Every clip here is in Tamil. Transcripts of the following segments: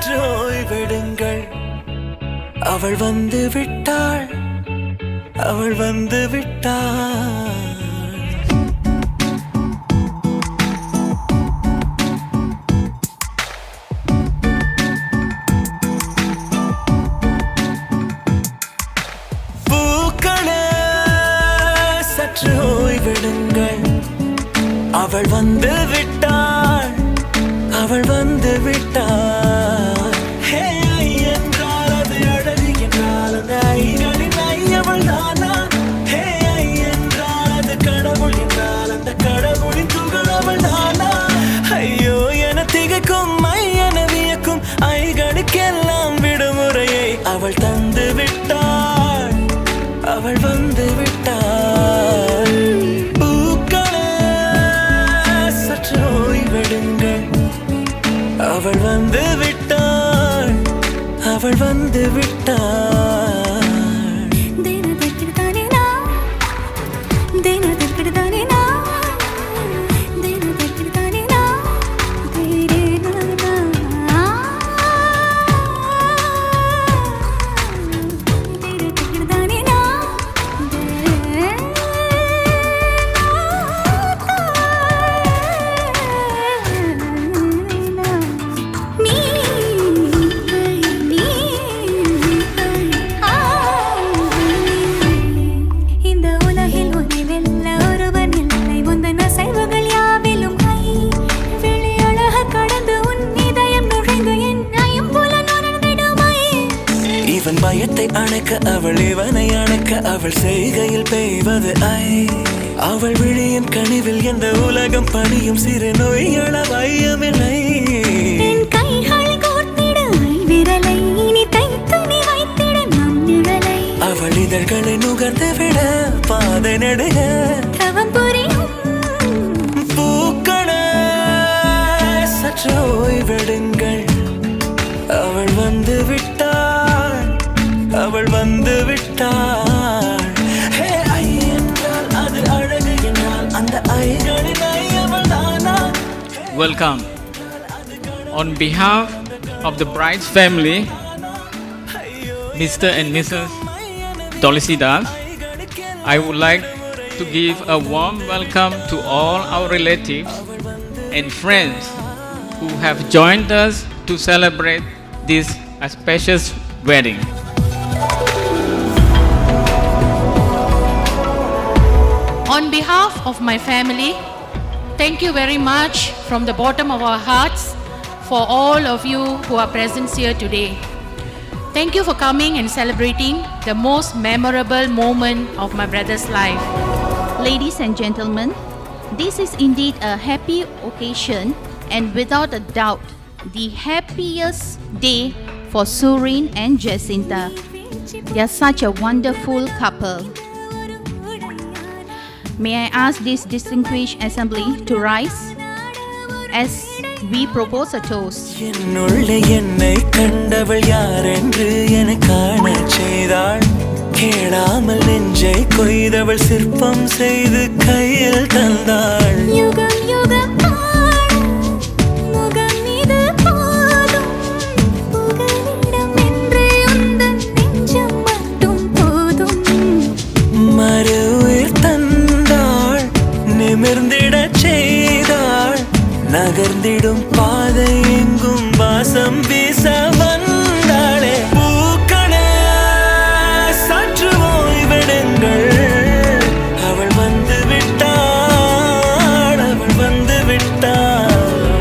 சற்று ஓய்வெடுங்கள். அவள் வந்து விட்டாள், அவள் வந்து விட்டாள். பூக்களே சற்று ஓய்வெடுங்கள். அவள் வந்து விட்டாள், அவள் வந்து விட்டாள். ஹே ஐ என்றால் அது அழகு என்றால் அந்த ஐகளின் ஐ அவள் தானா? ஹே ஐ என்றால் அது கடவுள் என்றால் அந்த கடவுளின் துகள் அவள் தானா? ஐயோ என திகைக்கும் ஐ என வியக்கும் ஐகளுக்கெல்லாம் விடுமுறையை அவள் தந்து விட்டாள், அவள் வந்து விட்டாள். பூக்களே சற்று ஓய்வெடுங்கள். அவள் வந்து விட்டாள், அவள் வந்து விட்டாள். இவன் பயத்தை அணைக்க அவள் இவனை அணைக்க அவள் செய்கையில் பெய்வது ஐ. அவள் விழியின் கனிவில் எந்த உலகம் பணியும் சிறு நோய்கள வையமில்லை. அவள் இதழ்களை நுகர்ந்து விட பாதை நடுக பூக்களே சற்று ஓய்வெடுங்கள். அவள் வந்து விட்டாள், அவள் வந்து விட்டாள். ஹே ஐ என்றால் அது அழகு என்றால் அந்த ஐகளின் ஐ அவள் தானா? Welcome. On behalf of the bride's family, Mr. and Mrs. Dolisidas, I would like to give a warm welcome to all our relatives and friends who have joined us to celebrate this auspicious wedding. On behalf of my family, thank you very much from the bottom of our hearts for all of you who are present here today. Thank you for coming and celebrating the most memorable moment of my brother's life. Ladies and gentlemen, this is indeed a happy occasion and without a doubt the happiest day for Surin and Jacinta. They are such a wonderful couple. May I ask this distinguished assembly to rise as we propose a toast. என்னுள்ளே என்னை கண்டவள் யார் என்று என காண செய்தாள். கேளாமல் நெஞ்சை கொய்தவள் சிற்பம் செய்து கையில் தந்தாள். யுகம் யுகம் முகம் இது போதும் புகலிடம் என்று உந்தன் நெஞ்சம் மட்டும் போதும். மறு உயிர் தந்தாள், நிமிர்ந்திடச் செய்தாள். நகர்ந்திடும் பாதை எங்கும் வாசம் வீச வந்தாளே. பூக்களே சற்று ஓய்வெடுங்கள். அவள் வந்து விட்டாள், அவள் வந்து விட்டாள்.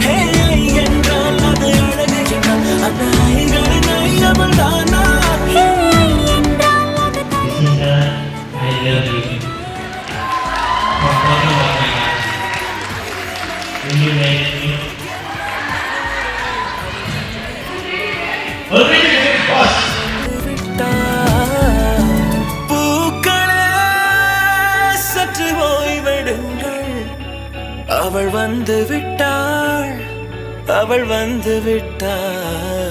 ஹே ஐ என்றால் அது அழகு என்றால் அந்த ஐகளின் ஐ அவள் தானா? ஹே ஐ என்றால் அது I love you. Will you marry me? பூக்களே சற்று ஓய்வெடுங்கள். அவள் வந்து விட்டாள், அவள் வந்து விட்டாள்.